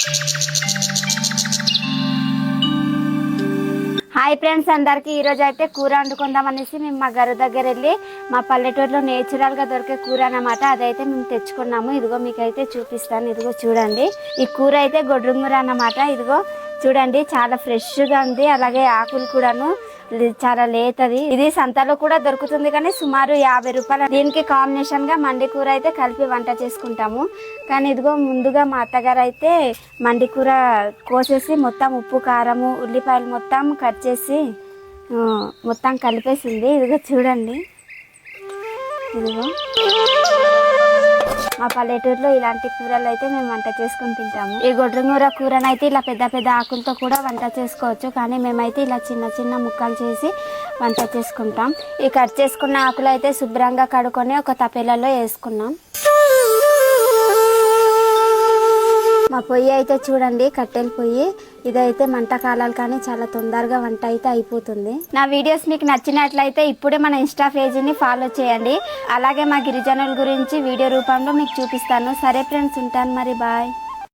Hi friends అందరికి ఈరోజు అయితే కూర వండుకుందాం అనేసి మేము మా గారి దగ్గర వెళ్ళి మా పల్లెటూరులో నేచురల్ గా దొరికే కూర అన్నమాట అదైతే మేము తెచ్చుకున్నాము. ఇదిగో మీకైతే చూపిస్తాను. ఇదిగో చూడండి, ఈ కూర అయితే గొడ్రంగూర అన్నమాట. ఇదిగో చూడండి, చాలా ఫ్రెష్ గా ఉంది. అలాగే ఆకులు కూడాను చాలా లేతది. ఇది సంతలో కూడా దొరుకుతుంది కానీ సుమారు 50 రూపాయలు. దీనికి కాంబినేషన్ గా మండి కూర అయితే కలిపి వంట చేసుకుంటాము. కానీ ఇదిగో ముందుగా మా అత్తగారు అయితే మండి కూర కోసేసి మొత్తం ఉప్పు కారము ఉల్లిపాయలు మొత్తం కట్ చేసి మొత్తం కలిపేసింది. ఇదిగో చూడండి, ఇదిగో మా పల్లెటూరులో ఇలాంటి కూరలు అయితే మేము వంట చేసుకుని తింటాము. ఈ గొడ్రంగూర కూరనైతే ఇలా పెద్ద పెద్ద ఆకులతో కూడా వంట చేసుకోవచ్చు, కానీ మేమైతే ఇలా చిన్న చిన్న ముక్కలు చేసి వంట చేసుకుంటాం. ఈ కట్ చేసుకున్న ఆకులు అయితే శుభ్రంగా కడుక్కొని ఒక తపెలలో వేసుకున్నాం. మా పొయ్యి అయితే చూడండి, కట్టెల పొయ్యి. ఇదైతే మంట కాలాలి కానీ చాలా తొందరగా వంట అయితే అయిపోతుంది. నా వీడియోస్ మీకు నచ్చినట్లయితే ఇప్పుడే మన ఇన్స్టా పేజీని ఫాలో చేయండి. అలాగే మా గిరిజనుల గురించి వీడియో రూపంలో మీకు చూపిస్తాను. సరే ఫ్రెండ్స్, ఉంటాను మరి, బాయ్.